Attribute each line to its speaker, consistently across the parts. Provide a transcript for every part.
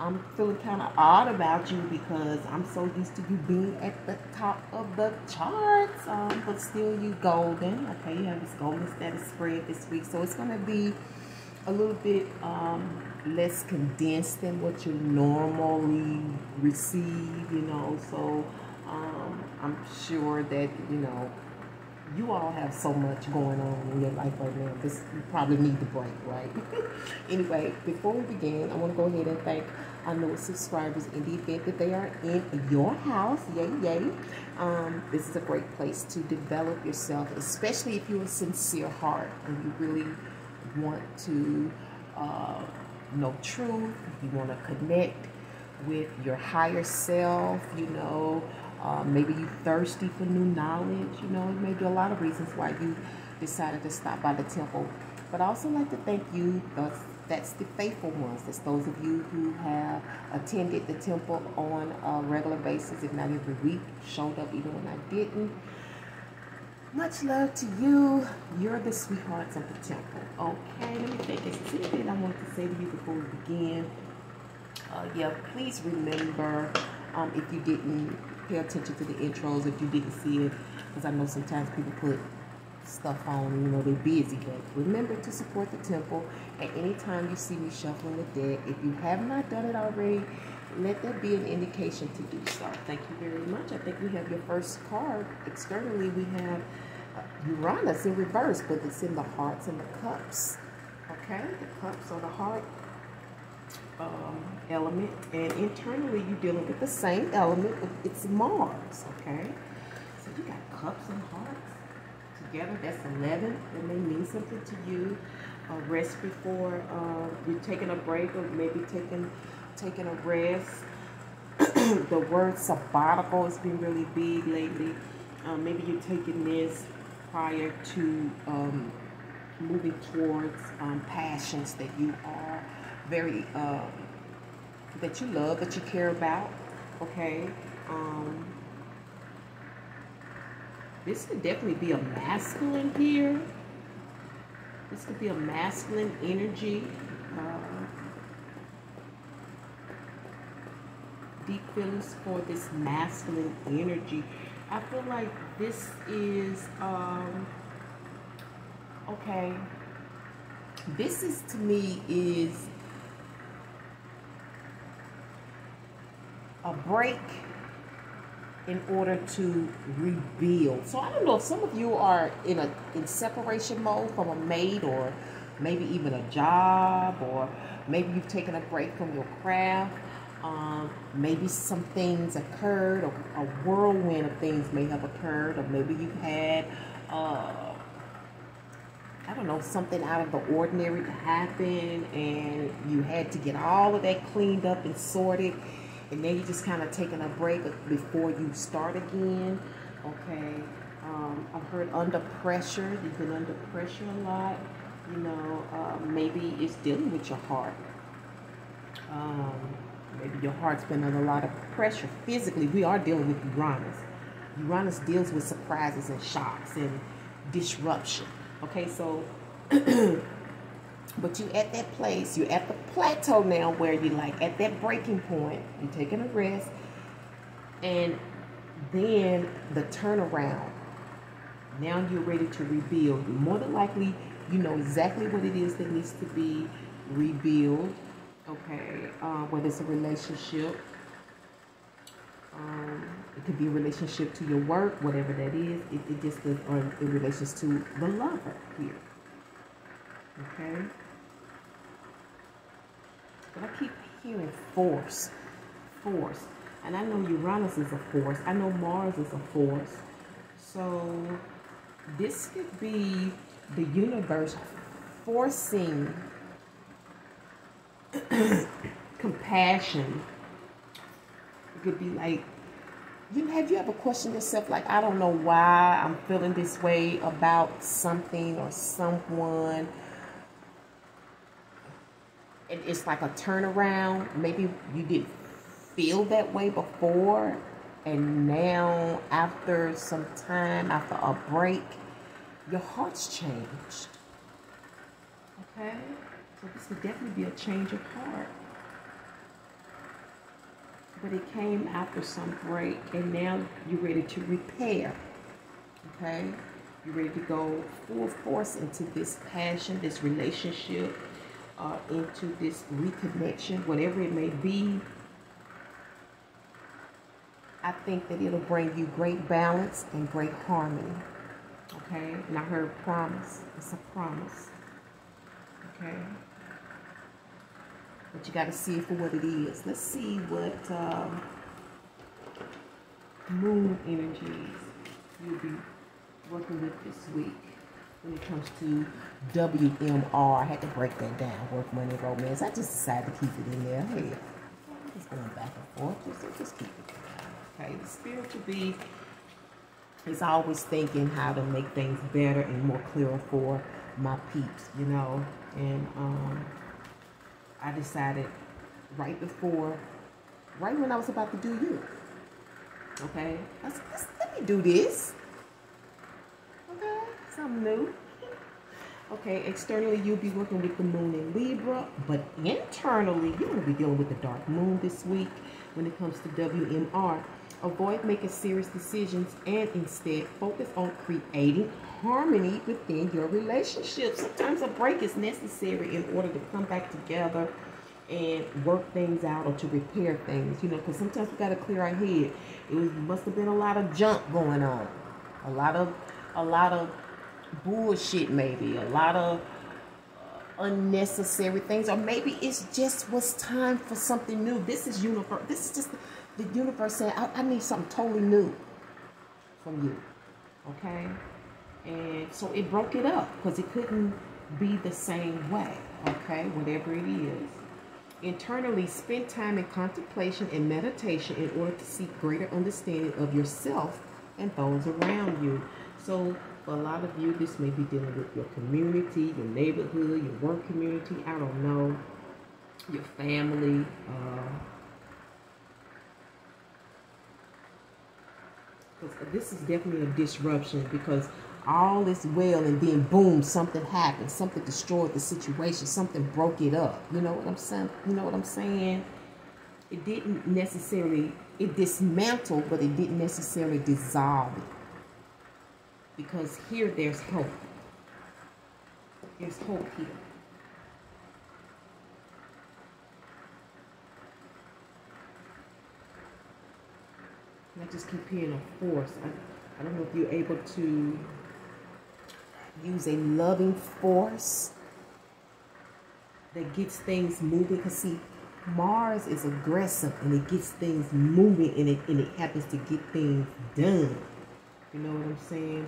Speaker 1: I'm feeling kind of odd about you because I'm so used to you being at the top of the charts, but still you golden. Okay, you have this golden status spread this week, so it's going to be a little bit less condensed than what you normally receive, you know. So I'm sure that, you know, you all have so much going on in your life right now. This, you probably need the break, right? Anyway, before we begin, I want to go ahead and thank our newest subscribers in the event that they are in your house. Yay, yay. This is a great place to develop yourself, especially if you're a sincere heart and you really want to know truth, you want to connect with your higher self, you know. Maybe you're thirsty for new knowledge, you know. It may be a lot of reasons why you decided to stop by the temple. But I also like to thank you, that's the faithful ones. That's those of you who have attended the temple on a regular basis, if not every week, showed up even when I didn't. Much love to you. You're the sweethearts of the temple. Okay, let me think. Is there anything I wanted to say to you before we begin? Yeah, please remember, if you didn't pay attention to the intros, if you didn't see it, because I know sometimes people put stuff on, you know, they're busy, but remember to support the temple. At any time you see me shuffling the deck, if you have not done it already, let that be an indication to do so. Thank you very much. I think we have your first card. Externally, we have Uranus in reverse, but it's in the hearts and the cups. Okay, the cups are the heart element, and internally you're dealing with the same element. It's Mars. Okay, so you got cups and hearts together. That's 11. That may mean something to you. Rest before you're taking a break, or maybe taking a rest. The word sabbatical has been really big lately. Maybe you're taking this prior to moving towards passions that you are very that you love, that you care about. Okay, this could definitely be a masculine here. This could be a masculine energy. Deep feelings for this masculine energy. I feel like this is okay. This is, to me, is a break in order to rebuild. So I don't know if some of you are in separation mode from a mate, or maybe even a job, or maybe you've taken a break from your craft. Maybe some things occurred, or a whirlwind of things may have occurred, or maybe you had I don't know, something out of the ordinary to happen, and you had to get all of that cleaned up and sorted, and then you're just kind of taking a break before you start again. Okay, I've heard under pressure. You've been under pressure a lot. You know, maybe it's dealing with your heart. Maybe your heart's been under a lot of pressure physically. We are dealing with Uranus. Uranus deals with surprises and shocks and disruption. Okay, so, but you at that place, you're at the plateau now where you're like at that breaking point, you're taking a rest, and then the turnaround. Now you're ready to rebuild. More than likely, you know exactly what it is that needs to be rebuilt. Okay, whether it's a relationship, it could be a relationship to your work, whatever that is. It just is, or in relations to the lover here. Okay, but I keep hearing force, and I know Uranus is a force. I know Mars is a force. So this could be the universe forcing compassion. It could be like, have you ever questioned yourself, like, I don't know why I'm feeling this way about something or someone? It's like a turnaround. Maybe you didn't feel that way before, and now after some time, after a break, your heart's changed. Okay? So this could definitely be a change of heart. but it came after some break, and now you're ready to repair. Okay, you're ready to go full force into this passion, this relationship, into this reconnection, whatever it may be. I think that it'll bring you great balance and great harmony. Okay, and I heard promise. It's a promise. Okay, but you got to see it for what it is. Let's see what moon energies you'll be working with this week when it comes to WM&R. I had to break that down. Work, money, romance. I just decided to keep it in there. Hey, I'm just going back and forth. Just keep it there. Okay, the spiritual bee is always thinking how to make things better and more clearer for my peeps, you know. And I decided right when I was about to do you. Okay, let me do this. Okay, something new. Okay, externally you'll be working with the moon in Libra, but internally you're going to be dealing with the dark moon this week when it comes to WM&R. Avoid making serious decisions and instead focus on creating harmony within your relationship. Sometimes a break is necessary in order to come back together and work things out or to repair things, you know, because sometimes we got to clear our head. Must have been a lot of junk going on, a lot of bullshit, maybe a lot of unnecessary things, or maybe it's just was time for something new. This is universe. This is just the universe saying, I need something totally new from you. Okay, and so it broke it up because it couldn't be the same way. Okay, whatever it is. Internally, spend time in contemplation and meditation in order to seek greater understanding of yourself and those around you. So for a lot of you, this may be dealing with your community, your neighborhood, your work community, I don't know, your family. This is definitely a disruption because all is well and then boom, something happened. Something destroyed the situation. Something broke it up. You know what I'm saying? You know what I'm saying? It didn't necessarily, it dismantled, but it didn't necessarily dissolve it. Because here there's hope. There's hope here. And I just keep hearing a force. I don't know if you're able to use a loving force that gets things moving. Because see, Mars is aggressive and it gets things moving and it happens to get things done. You know what I'm saying?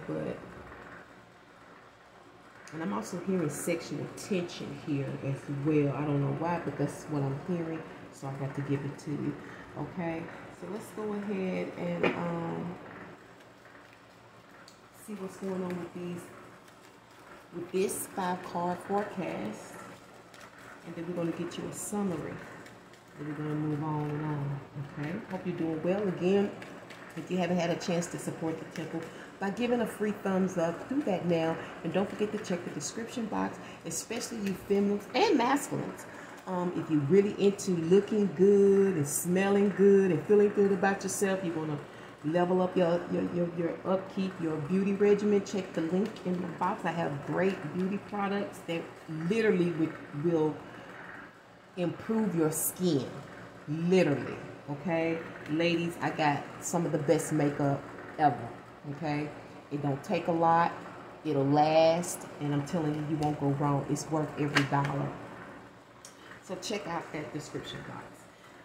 Speaker 1: And I'm also hearing sexual tension here as well. I don't know why, but that's what I'm hearing. So I got to give it to you. Okay? So let's go ahead and see what's going on with this 5-card forecast. And then we're going to get you a summary. And we're going to move on and on. Okay? Hope you're doing well. Again, if you haven't had a chance to support the temple by giving a free thumbs up, do that now. And don't forget to check the description box, especially you feminines and masculines. If you're really into looking good and smelling good and feeling good about yourself, you want to level up your upkeep, your beauty regimen, check the link in the box. I have great beauty products that literally will improve your skin. Literally. Okay? Ladies, I got some of the best makeup ever. Okay? It don't take a lot. It'll last. And I'm telling you, you won't go wrong. It's worth every dollar. So check out that description box.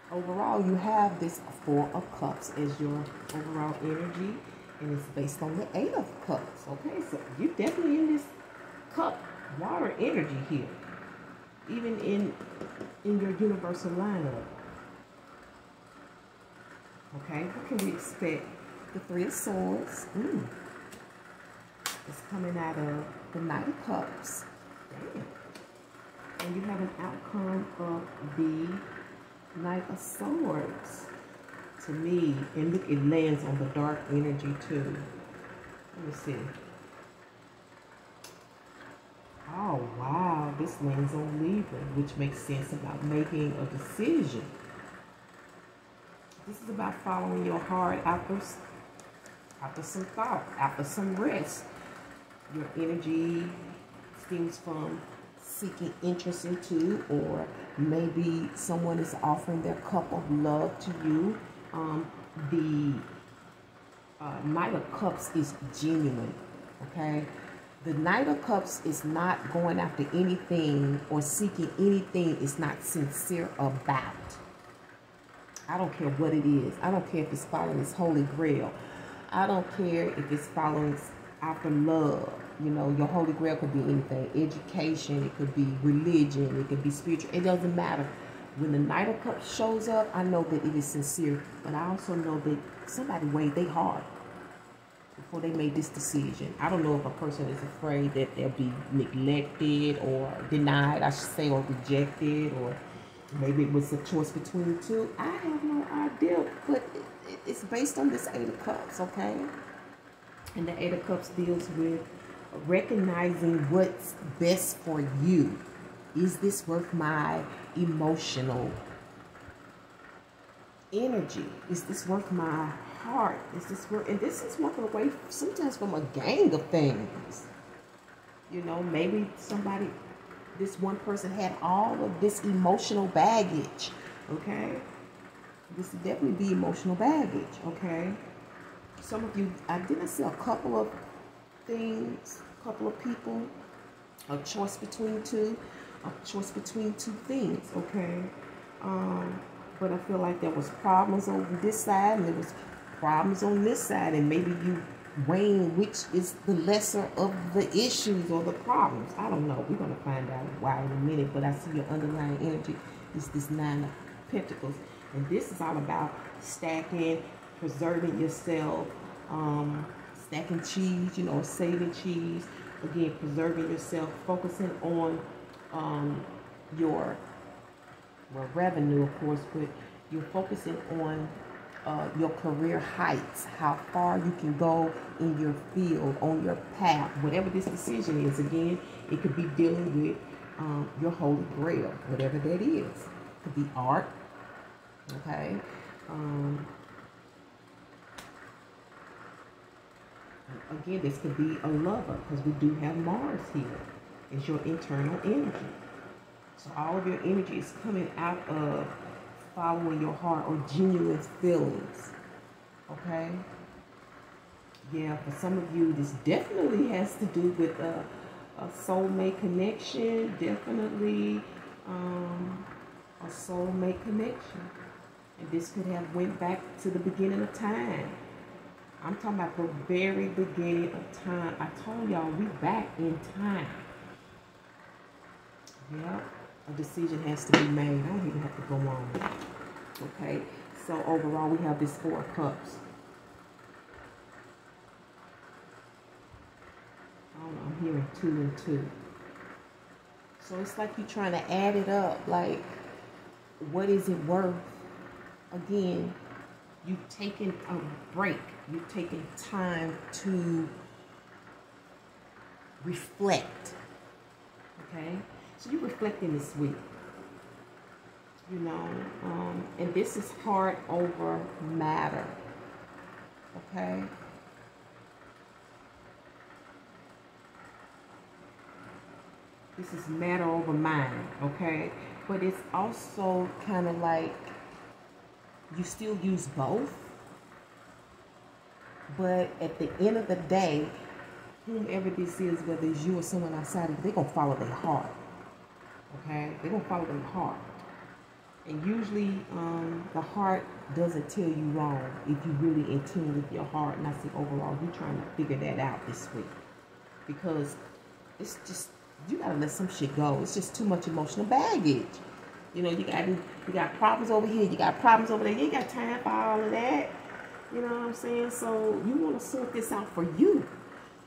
Speaker 1: Overall, you have this 4 of Cups as your overall energy. And it's based on the 8 of Cups. Okay, so you're definitely in this cup water energy here. Even in your universal lineup. Okay, what can we expect? The 3 of Swords. It's coming out of the Knight of Cups. Damn. And you have an outcome of the Knight of Swords. To me, and look, it lands on the dark energy too. Let me see. Oh, wow. This lands on Libra, which makes sense about making a decision. about following your heart after some thought, after some rest. Your energy stems from seeking interest into, or maybe someone is offering their cup of love to you. The Knight of Cups is genuine, okay? The Knight of Cups is not going after anything or seeking anything it's not sincere about. I don't care what it is. I don't care if it's following this holy grail. I don't care if it's following after love. You know, your holy grail could be anything. Education, it could be religion, it could be spiritual. It doesn't matter. When the Knight of Cups shows up, I know that it is sincere. But I also know that somebody weighed their heart before they made this decision. I don't know if a person is afraid that they'll be neglected or denied, I should say, or rejected, or maybe it was a choice between the two. I have no idea, but it's based on this Eight of Cups, okay? And the Eight of Cups deals with recognizing what's best for you. Is this worth my emotional energy? Is this worth my heart? Is this worth, and this is walking away sometimes from a gang of things. You know, maybe this one person had all of this emotional baggage, okay? This would definitely be emotional baggage, okay? Some of you, I didn't see a couple of things, a couple of people, a choice between two things, okay? But I feel like there was problems over this side and there was problems on this side, and maybe you weighing which is the lesser of the issues or the problems. I don't know. We're going to find out why in a minute, but I see your underlying energy is this Nine of Pentacles. And this is all about stacking, preserving yourself, stacking cheese, you know, saving cheese. Again, preserving yourself, focusing on your revenue, of course, but you're focusing on your career heights, how far you can go in your field, on your path, whatever this decision is. Again, it could be dealing with your holy grail, whatever that is. It could be art, okay? Again, this could be a lover, because we do have Mars here. It's your internal energy. So all of your energy is coming out of following your heart or genuine feelings, okay? Yeah, for some of you, this definitely has to do with a soulmate connection, definitely a soulmate connection. And this could have went back to the beginning of time. I'm talking about the very beginning of time. I told y'all, we back in time. Yeah, a decision has to be made. I don't even have to go on. Okay, so overall we have this Four of Cups. I don't know, I'm hearing 2 and 2. So it's like you're trying to add it up. Like, what is it worth? Again, you've taken a break. You've taken time to reflect. Okay? So you're reflecting this week. You know, and this is heart over matter. Okay? This is matter over mind. Okay? But it's also kind of like you still use both. But at the end of the day, whomever this is, whether it's you or someone outside of you, they're going to follow their heart. Okay? They're going to follow their heart. And usually, the heart doesn't tell you wrong if you're really in tune with your heart. And I say overall, you're trying to figure that out this week. Because it's just, you got to let some shit go. It's just too much emotional baggage. You know, you got problems over here, you got problems over there. You ain't got time for all of that. You know what I'm saying? So you want to sort this out for you.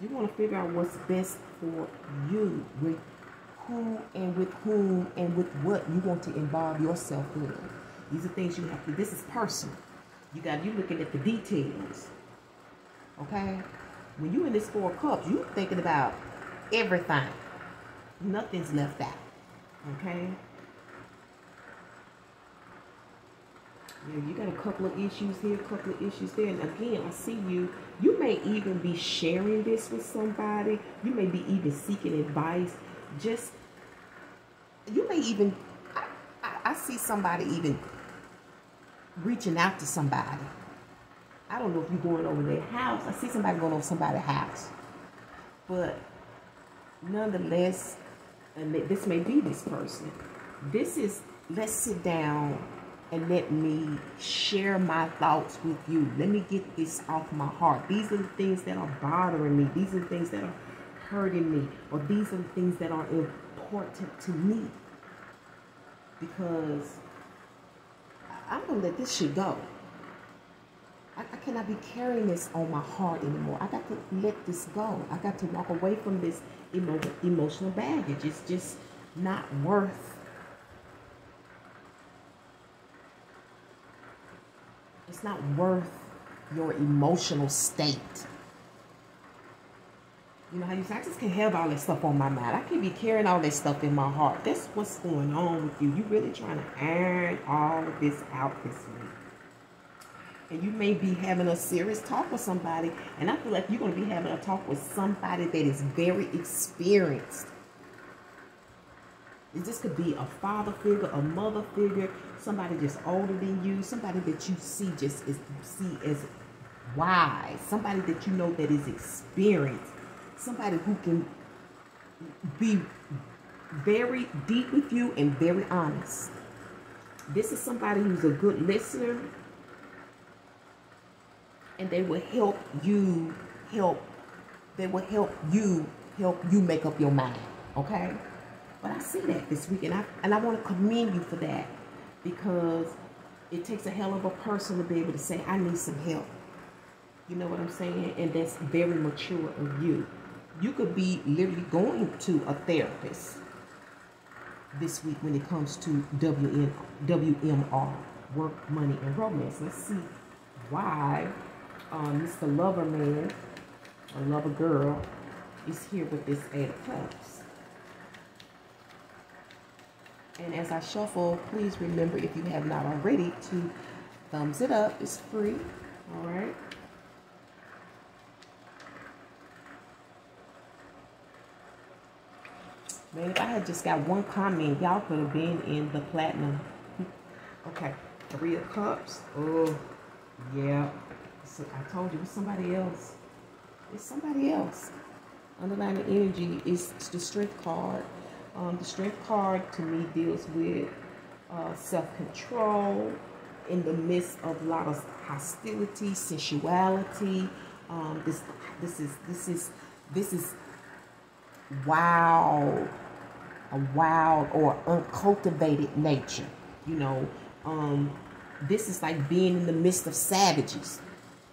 Speaker 1: You want to figure out what's best for you, with who and with whom and with what you want to involve yourself in. These are things you have to, this is personal. You looking at the details. Okay? When you're in this Four of Cups, you're thinking about everything. Nothing's left out. Okay? Yeah, you got a couple of issues here, a couple of issues there. And again, I see you. You may even be sharing this with somebody. You may be even seeking advice. Just, you may even, I see somebody even reaching out to somebody. I don't know if you're going over their house. I see somebody going over somebody's house. But nonetheless, and this may be this person. This is, let's sit down and let me share my thoughts with you. Let me get this off my heart. These are the things that are bothering me. These are the things that are hurting me. Or these are the things that are important to me. Because I'm going to let this shit go. I cannot be carrying this on my heart anymore. I got to let this go. I got to walk away from this emotional baggage. It's just not worth. It's not worth your emotional state. You know how you say, I just can't have all that stuff on my mind. I can't be carrying all that stuff in my heart. That's what's going on with you. You're really trying to iron all of this out this week. And you may be having a serious talk with somebody. And I feel like you're going to be having a talk with somebody that is very experienced. This could be a father figure, a mother figure, somebody just older than you, somebody that you see as wise, somebody that you know that is experienced, somebody who can be very deep with you and very honest. This is somebody who's a good listener. And they will help you make up your mind, okay? But I see that this week, and I want to commend you for that, because it takes a hell of a person to be able to say, I need some help. You know what I'm saying? And that's very mature of you. You could be literally going to a therapist this week when it comes to WM&R, work, money, and romance. Let's see why Mr. Lover Man or Lover Girl is here with this 8 of Cups. And as I shuffle, please remember, if you have not already, to thumbs it up. It's free. All right. Man, if I had just got one comment, y'all could have been in the platinum. Okay. 3 of Cups. Oh, yeah. So I told you, it's somebody else. It's somebody else. Underlying energy is the Strength card. The Strength card to me deals with self-control in the midst of a lot of hostility, sensuality. This is wild, a wild or uncultivated nature. You know, this is like being in the midst of savages.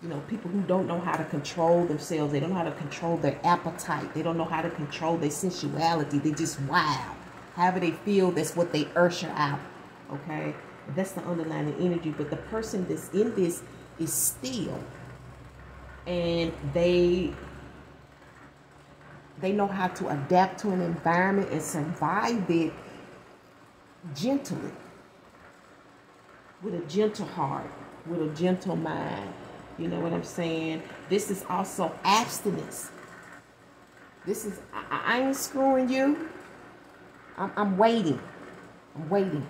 Speaker 1: You know, people who don't know how to control themselves. They don't know how to control their appetite. They don't know how to control their sensuality. They just wild. However they feel, that's what they usher out. Okay? That's the underlying energy. But the person that's in this is still. And they know how to adapt to an environment and survive it gently. With a gentle heart. With a gentle mind. You know what I'm saying? This is also abstinence. This is, I ain't screwing you. I'm waiting. I'm waiting.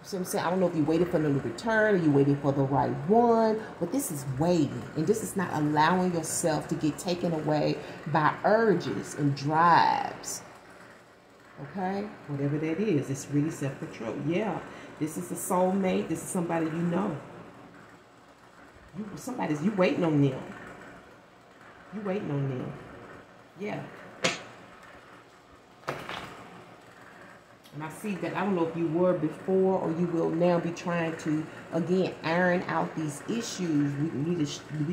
Speaker 1: So I'm saying, I don't know if you're waiting for them to return or you're waiting for the right one, but this is waiting. And this is not allowing yourself to get taken away by urges and drives. Okay? Whatever that is, it's really self-control. Yeah, this is a soulmate. This is somebody you know. You waiting on them. You waiting on them. Yeah. And I see that, I don't know if you were before or you will now be trying to, again, iron out these issues. We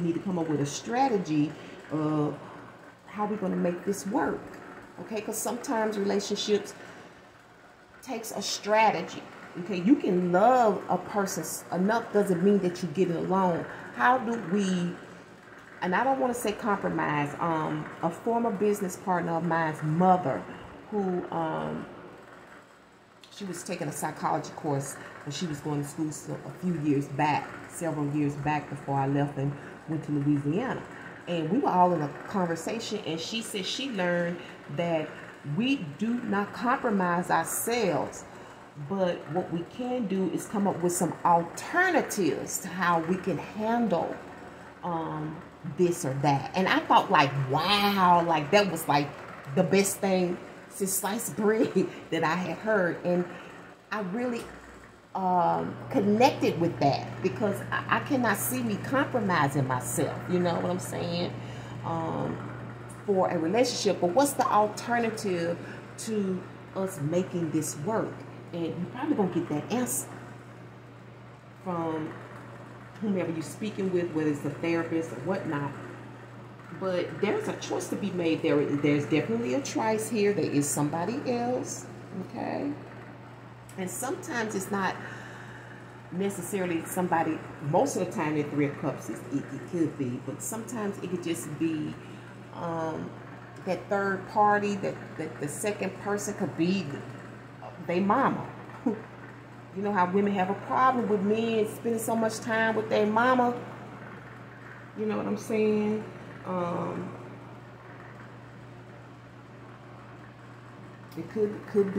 Speaker 1: need to come up with a strategy of how we're going to make this work. Okay? Because sometimes relationships takes a strategy. Okay? You can love a person enough doesn't mean that you get it alone. How do we, and I don't want to say compromise, a former business partner of mine's mother who She was taking a psychology course when she was going to school a few years back, several years back before I left and went to Louisiana. And we were all in a conversation, and she said she learned that we do not compromise ourselves, but what we can do is come up with some alternatives to how we can handle this or that. And I thought, like, wow, like that was like the best thing since sliced bread that I had heard. And I really connected with that, because I cannot see me compromising myself, you know what I'm saying, for a relationship. But what's the alternative to us making this work? And you're probably gonna get that answer from whomever you're speaking with, whether it's a therapist or whatnot. But there's a choice to be made. There's definitely a choice here. There is somebody else, okay? And sometimes it's not necessarily somebody. Most of the time in Three of Cups, it could be. But sometimes it could just be that third party, that the second person could be their mama. You know how women have a problem with men spending so much time with their mama? You know what I'm saying? It could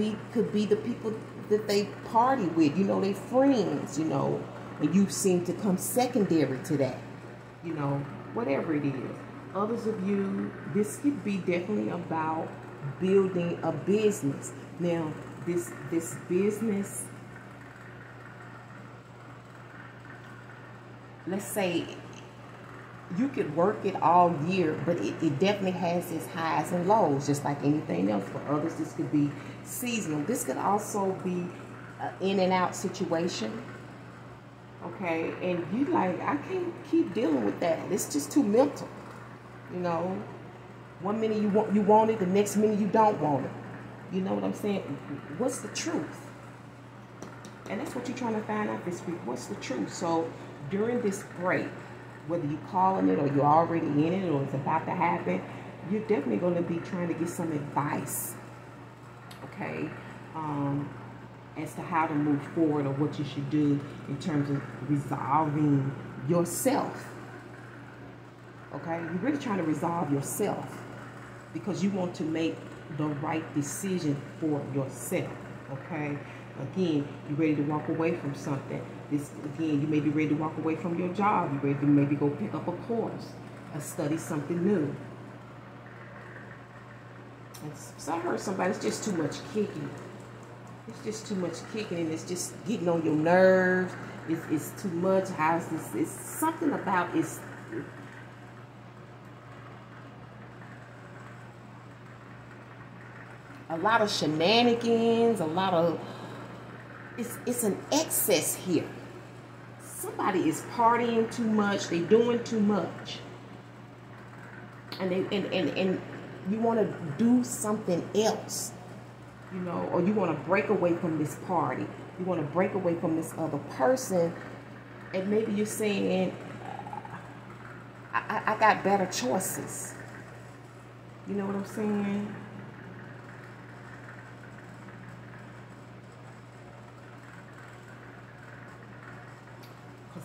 Speaker 1: be the people that they party with, you know, they friends, you know, and you seem to come secondary to that, you know, whatever it is. Others of you, this could be definitely about building a business. Now, this business, let's say you could work it all year, but it definitely has its highs and lows, just like anything else. For others, this could be seasonal. This could also be an in and out situation. Okay, and you like, I can't keep dealing with that. It's just too mental. You know, one minute you want it, the next minute you don't want it. You know what I'm saying? What's the truth? And that's what you're trying to find out this week. What's the truth? So during this break, whether you're calling it or you're already in it or it's about to happen, you're definitely going to be trying to get some advice, okay, as to how to move forward or what you should do in terms of resolving yourself. Okay, you're really trying to resolve yourself because you want to make the right decision for yourself. Okay, again, you're ready to walk away from something. Again, you may be ready to walk away from your job. You're ready to maybe go pick up a course or study something new. And so I heard somebody, it's just too much kicking. It's just too much kicking, and it's just getting on your nerves. It's too much. How's this? It's something about it's. A lot of shenanigans, a lot of. It's an excess here. Somebody is partying too much. They're doing too much, and you want to do something else, you know, or you want to break away from this party. You want to break away from this other person, and maybe you're saying, I got better choices. You know what I'm saying?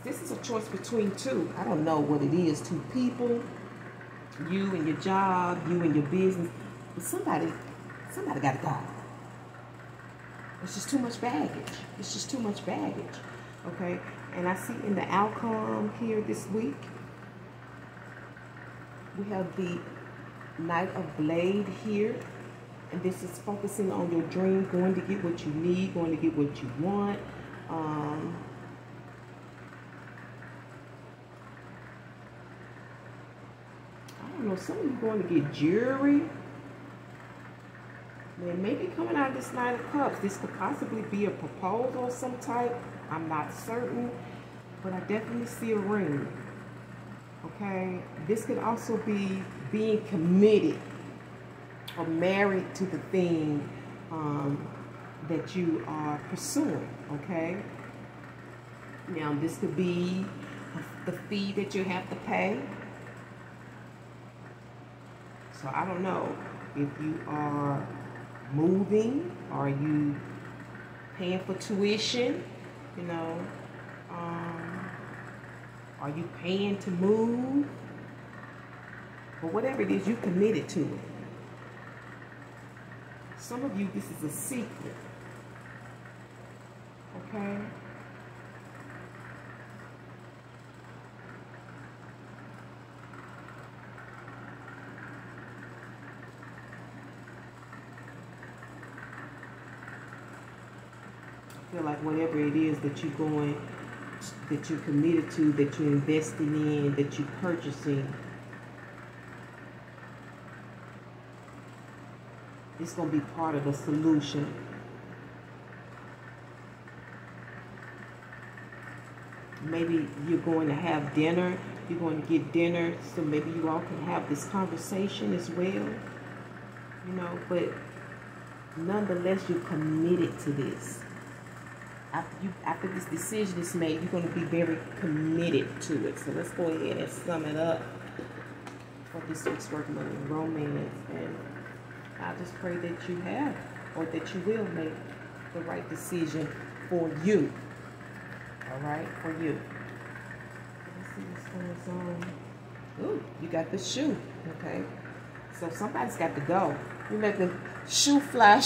Speaker 1: This is a choice between two. I don't know what it is. Two people, you and your job, you and your business. But somebody got to go. It's just too much baggage. It's just too much baggage. Okay? And I see in the outcome here this week, we have the Knight of Blade here. And this is focusing on your dream, going to get what you need, going to get what you want. I don't know, some of you going to get jewelry. Man, maybe coming out of this Nine of Cups, this could possibly be a proposal of some type. I'm not certain, but I definitely see a ring. Okay, this could also be being committed or married to the thing that you are pursuing. Okay, now this could be the fee that you have to pay. So I don't know if you are moving, are you paying for tuition? You know, are you paying to move? But whatever it is, you committed to it. Some of you, this is a secret. Okay? I feel like whatever it is that you're committed to, that you're investing in, that you're purchasing, it's going to be part of the solution. Maybe you're going to have dinner, you're going to get dinner, so maybe you all can have this conversation as well. You know, but nonetheless, you're committed to this. After this decision is made, you're going to be very committed to it. So let's go ahead and sum it up for this week's work, money, and romance. And I just pray that you have, or that you will make the right decision for you. All right, for you. Let's see what's going on. Ooh, you got the shoe. Okay, so somebody's got to go. You let the shoe fly.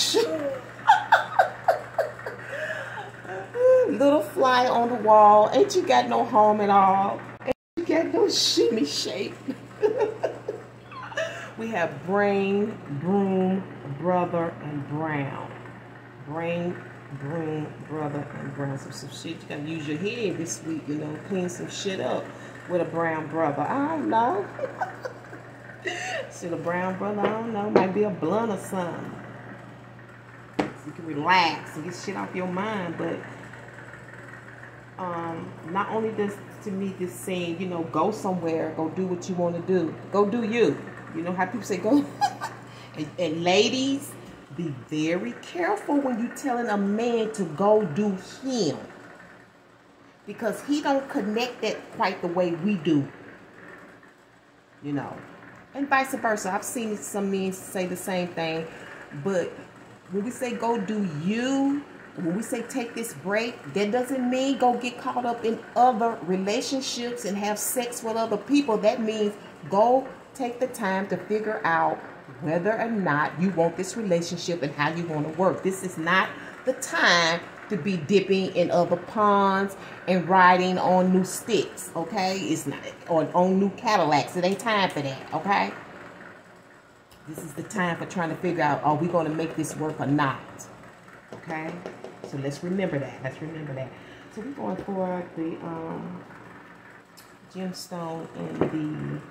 Speaker 1: Little fly on the wall. Ain't you got no home at all? Ain't you got no shimmy shape? We have brain, broom, brother, and brown. Brain, broom, brother, and brown. So some shit, you gotta use your head this week, you know, clean some shit up with a brown brother. I don't know. Shit, a brown brother, I don't know. Might be a blunt or something. So you can relax and get shit off your mind, but not only does, to me, this saying, you know, go somewhere, go do what you want to do. Go do you. You know how people say go? and ladies, be very careful when you're telling a man to go do him. Because he don't connect that quite the way we do. You know. And vice versa. I've seen some men say the same thing. But when we say go do you, when we say take this break, that doesn't mean go get caught up in other relationships and have sex with other people. That means go take the time to figure out whether or not you want this relationship and how you want to work. This is not the time to be dipping in other ponds and riding on new sticks, okay? It's not, or on new Cadillacs. It ain't time for that, okay? This is the time for trying to figure out, are we going to make this work or not? Okay? So let's remember that. Let's remember that. So we're going for the gemstone and the,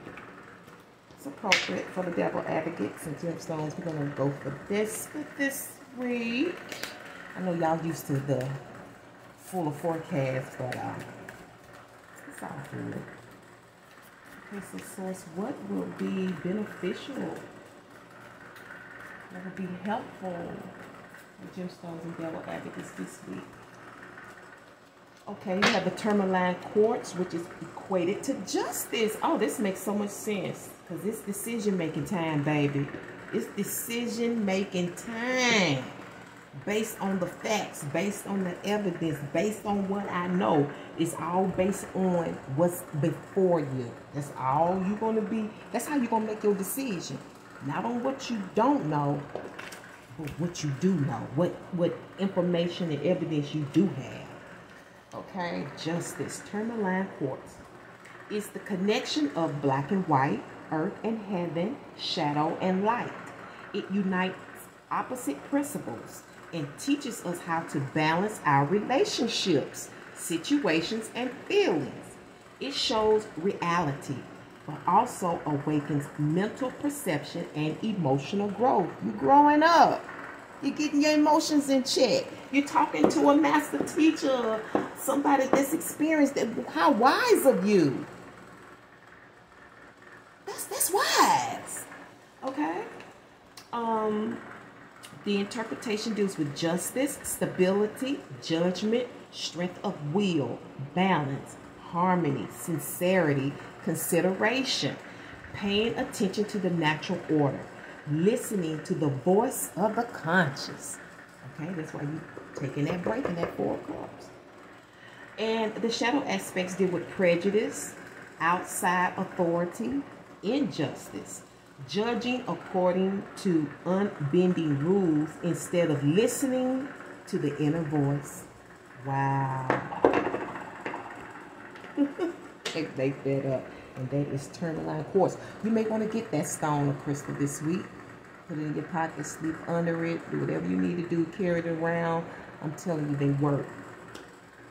Speaker 1: it's appropriate for the devil advocates and gemstones. We're going to go for this week. I know y'all used to the fuller forecast, but it's all good. Okay, so source, what will be beneficial? What will be helpful for gemstones and devil advocates this week? Okay, you have the tourmaline quartz, which is equated to justice. Oh, this makes so much sense because it's decision-making time, baby. It's decision-making time. Based on the facts, based on the evidence, based on what I know. It's all based on what's before you. That's all you're going to be. That's how you're going to make your decision. Not on what you don't know, but what you do know. What information and evidence you do have. Okay, justice, tourmaline quartz. It's the connection of black and white, earth and heaven, shadow and light. It unites opposite principles and teaches us how to balance our relationships, situations, and feelings. It shows reality, but also awakens mental perception and emotional growth. You're growing up. You're getting your emotions in check. You're talking to a master teacher, somebody that's experienced. How wise of you. That's wise. Okay? The interpretation deals with justice, stability, judgment, strength of will, balance, harmony, sincerity, consideration, paying attention to the natural order, listening to the voice of the conscious. Okay, that's why you taking that break in that 4 of Cups. And the shadow aspects deal with prejudice, outside authority, injustice, judging according to unbending rules instead of listening to the inner voice. Wow. They fed up. And that is tourmaline quartz. You may want to get that stone or crystal this week. Put it in your pocket, sleep under it, do whatever you need to do, carry it around. I'm telling you, they work.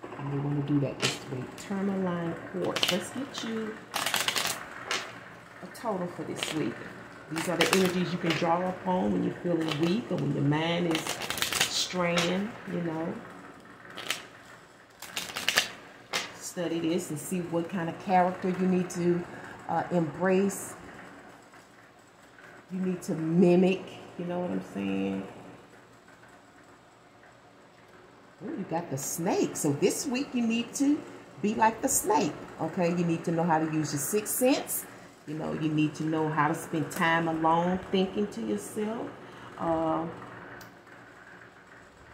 Speaker 1: You may want to do that this week. Tourmaline quartz. Let's get you a total for this week. These are the energies you can draw upon when you're feeling weak or when your mind is straying, you know. Study this and see what kind of character you need to embrace. You need to mimic, you know what I'm saying? Ooh, you got the snake. So this week you need to be like the snake, okay? You need to know how to use your 6th sense. You know, you need to know how to spend time alone thinking to yourself.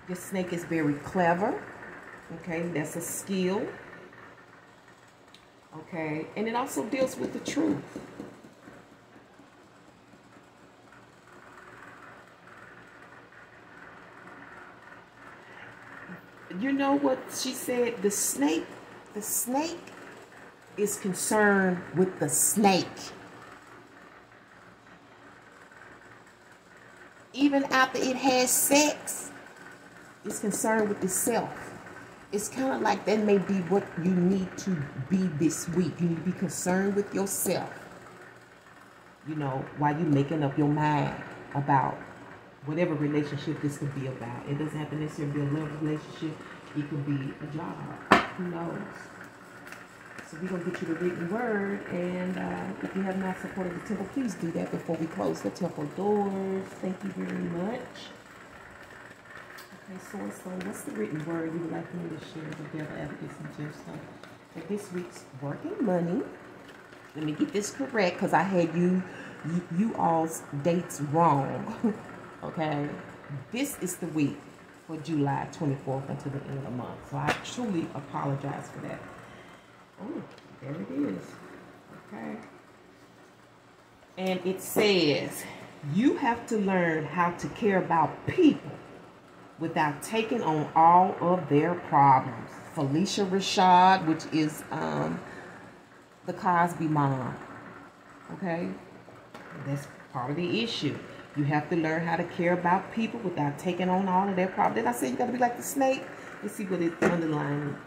Speaker 1: Your snake is very clever, okay? That's a skill. Okay, and it also deals with the truth. You know what she said? The snake is concerned with the snake. Even after it has sex, it's concerned with itself. It's kind of like that may be what you need to be this week. You need to be concerned with yourself, you know, while you're making up your mind about whatever relationship this could be about. It doesn't have to necessarily be a love relationship. It could be a job. Who knows? So we're going to get you the written word. And if you have not supported the temple, please do that before we close the temple doors. Thank you very much. Okay, so what's the written word you would like me to share with Devil Advocates and Gemstones for this week's working money? Let me get this correct because I had you all's dates wrong. Okay, this is the week for July 24th until the end of the month. So I truly apologize for that. Oh, there it is. Okay. And it says, you have to learn how to care about people without taking on all of their problems. Felicia Rashad, which is the Cosby mom. Okay? That's part of the issue. You have to learn how to care about people without taking on all of their problems. Did I say you got to be like the snake? Let's see what it's underlining.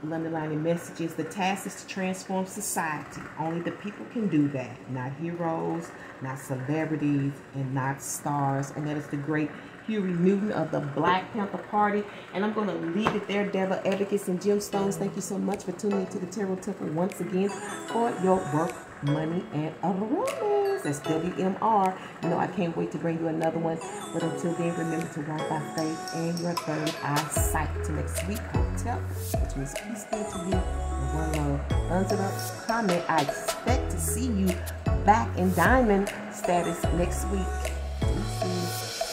Speaker 1: Underlining messages. The task is to transform society. Only the people can do that. Not heroes, not celebrities, and not stars. And that is the great Huey Newton of the Black Panther Party. And I'm going to leave it there, Devil Advocates and Gemstones. Thank you so much for tuning into the Tarot Temple once again for your work, money, and aromas. That's WM&R. You know, I can't wait to bring you another one. But until then, remember to walk by faith and your third eye sight. Till next week, hotel, which means peace be to you. And one love. Thumbs it up, comment. I expect to see you back in diamond status next week. Peace.